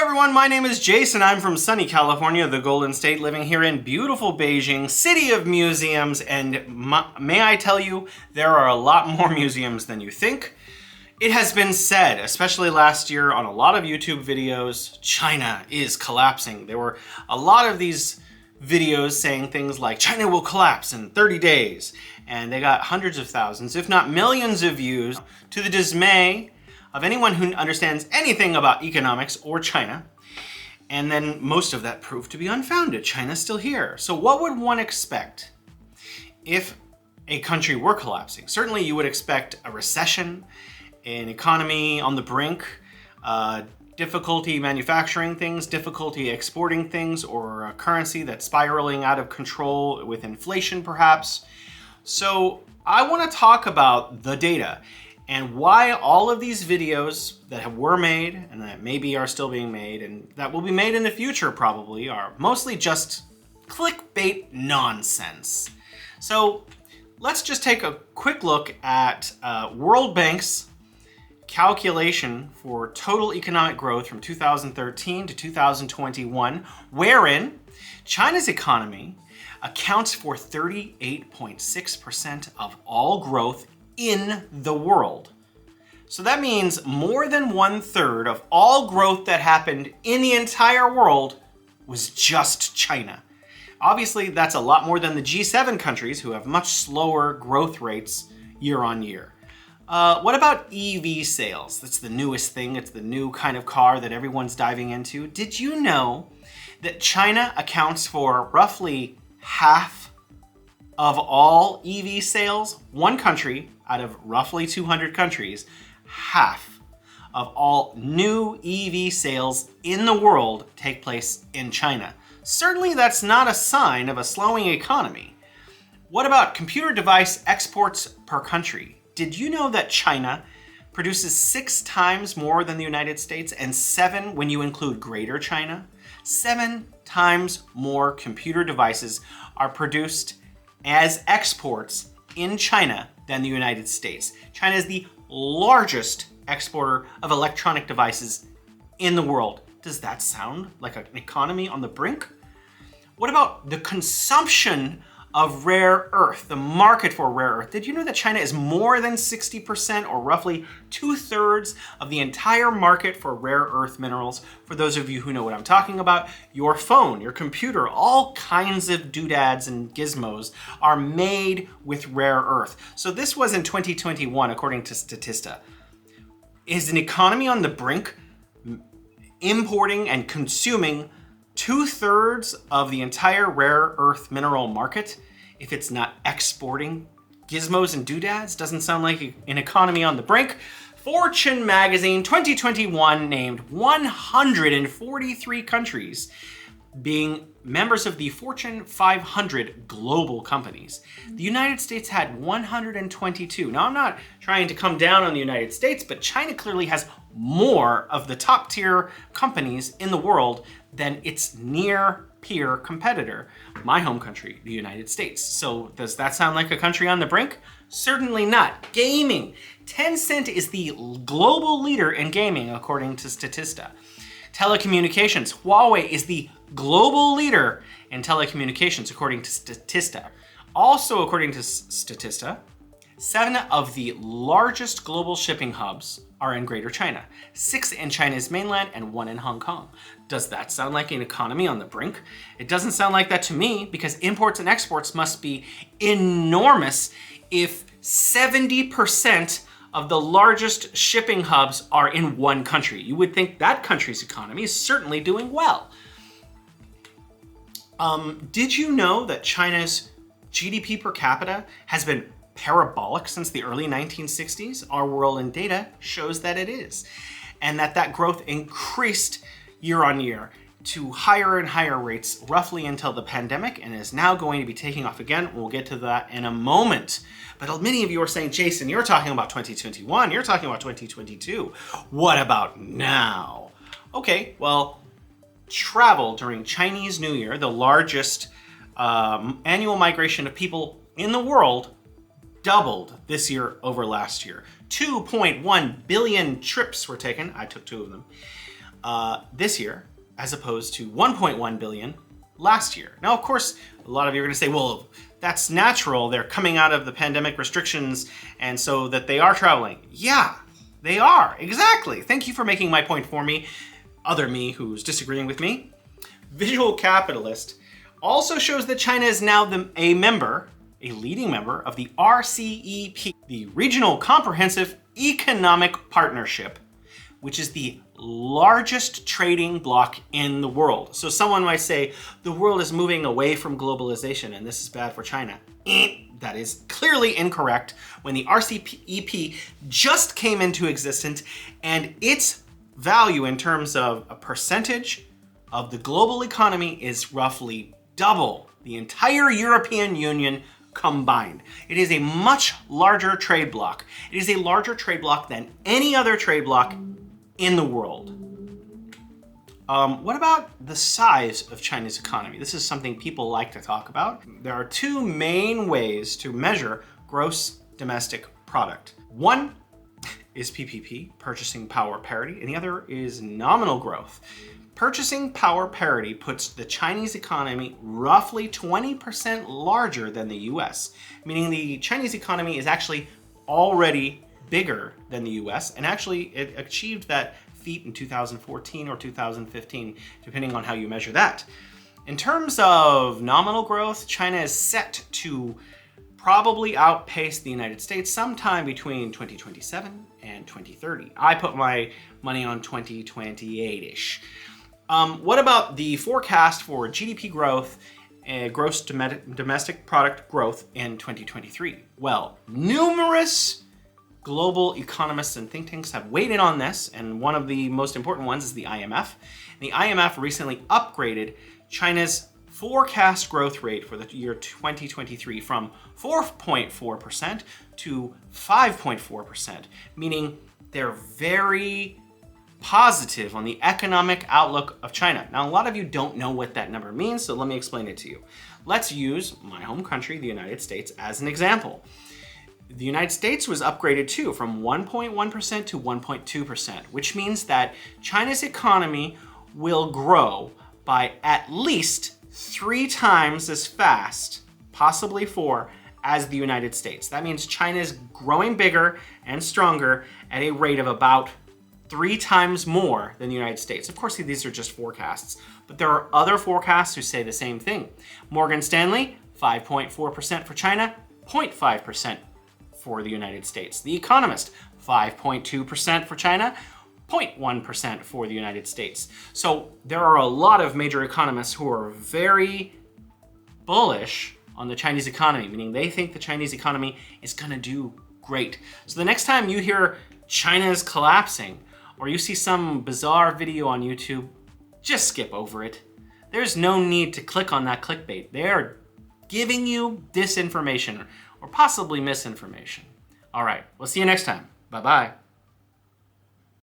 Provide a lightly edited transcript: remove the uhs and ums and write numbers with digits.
everyone, my name is Jason. I'm from sunny California, the Golden State, living here in beautiful Beijing, city of museums, and may I tell you, there are a lot more museums than you think. It has been said, especially last year on a lot of YouTube videos, China is collapsing. There were a lot of these videos saying things like, China will collapse in 30 days, and they got hundreds of thousands, if not millions of views, to the dismay of anyone who understands anything about economics or China. And then most of that proved to be unfounded. China's still here. So what would one expect if a country were collapsing? Certainly you would expect a recession, an economy on the brink, difficulty manufacturing things, difficulty exporting things, or a currency that's spiraling out of control with inflation perhaps. So I want to talk about the data and why all of these videos that were made and that maybe are still being made and that will be made in the future probably are mostly just clickbait nonsense. So let's just take a quick look at World Bank's calculation for total economic growth from 2013 to 2021, wherein China's economy accounts for 38.6% of all growth in the world. So that means more than 1/3 of all growth that happened in the entire world was just China. Obviously, that's a lot more than the G7 countries who have much slower growth rates year on year. What about EV sales? That's the newest thing. It's the new kind of car that everyone's diving into. Did you know that China accounts for roughly half of all EV sales? One country out of roughly 200 countries, half of all new EV sales in the world take place in China. Certainly that's not a sign of a slowing economy. What about computer device exports per country? Did you know that China produces 6 times more than the United States and 7 when you include Greater China? 7 times more computer devices are produced as exports in China than the United States. China is the largest exporter of electronic devices in the world. Does that sound like an economy on the brink? What about the consumption of rare earth, the market for rare earth? Did you know that China is more than 60% or roughly 2/3 of the entire market for rare earth minerals? For those of you who know what I'm talking about, your phone, your computer, all kinds of doodads and gizmos are made with rare earth. So this was in 2021, according to Statista. Is an economy on the brink importing and consuming 2/3 of the entire rare earth mineral market if it's not exporting gizmos and doodads? Doesn't sound like an economy on the brink. Fortune magazine 2021 named 143 countries being members of the Fortune 500 global companies. The United States had 122. Now, I'm not trying to come down on the United States, but China clearly has more of the top tier companies in the world than its near peer competitor, my home country, the United States. So does that sound like a country on the brink? Certainly not. Gaming. Tencent is the global leader in gaming, according to Statista. Telecommunications. Huawei is the global leader in telecommunications, according to Statista. Also, according to Statista, 7 of the largest global shipping hubs are in Greater China, 6 in China's mainland and 1 in Hong Kong. Does that sound like an economy on the brink? It doesn't sound like that to me, because imports and exports must be enormous if 70% of the largest shipping hubs are in one country. You would think that country's economy is certainly doing well. Did you know that China's GDP per capita has been parabolic since the early 1960s? Our World in Data shows that it is, and that growth increased year on year to higher and higher rates roughly until the pandemic, and is now going to be taking off again. We'll get to that in a moment. But many of you are saying, Jason, you're talking about 2021, you're talking about 2022. What about now? Okay, well, travel during Chinese New Year, the largest annual migration of people in the world, doubled this year over last year. 2.1 billion trips were taken. I took 2 of them. this year, as opposed to 1.1 billion last year. Now, of course, a lot of you are going to say, well, that's natural. They're coming out of the pandemic restrictions, and so that they are traveling. Yeah, they are. Exactly. Thank you for making my point for me. Other me who's disagreeing with me. Visual Capitalist also shows that China is now a leading member of the RCEP, the Regional Comprehensive Economic Partnership, which is the largest trading bloc in the world. So someone might say, the world is moving away from globalization and this is bad for China. That is clearly incorrect. When the RCEP just came into existence and its value in terms of a percentage of the global economy is roughly double the entire European Union combined. It is a much larger trade bloc. It is a larger trade bloc than any other trade bloc in the world. What about the size of China's economy? This is something people like to talk about. There are two main ways to measure gross domestic product. One is PPP, purchasing power parity, and the other is nominal growth. Purchasing power parity puts the Chinese economy roughly 20% larger than the US, meaning the Chinese economy is actually already bigger than the US, and actually it achieved that feat in 2014 or 2015, depending on how you measure that. In terms of nominal growth, China is set to probably outpace the United States sometime between 2027 and 2030. I put my money on 2028-ish. What about the forecast for GDP growth and gross domestic product growth in 2023? Well, numerous global economists and think tanks have weighed in on this, and one of the most important ones is the IMF. The IMF recently upgraded China's forecast growth rate for the year 2023 from 4.4% to 5.4%, meaning they're very positive on the economic outlook of China. Now, a lot of you don't know what that number means, so let me explain it to you. Let's use my home country, the United States, as an example. The United States was upgraded too from 1.1% to 1.2%, which means that China's economy will grow by at least 3 times as fast, possibly 4, as the United States. That means China is growing bigger and stronger at a rate of about 3 times more than the United States. Of course, these are just forecasts, but there are other forecasts who say the same thing. Morgan Stanley, 5.4% for China, 0.5% for the United States. The Economist, 5.2% for China, 0.1% for the United States. So there are a lot of major economists who are very bullish on the Chinese economy, meaning they think the Chinese economy is gonna do great. So the next time you hear China is collapsing, or you see some bizarre video on YouTube, just skip over it. There's no need to click on that clickbait. They are giving you disinformation or possibly misinformation. All right, we'll see you next time. Bye-bye.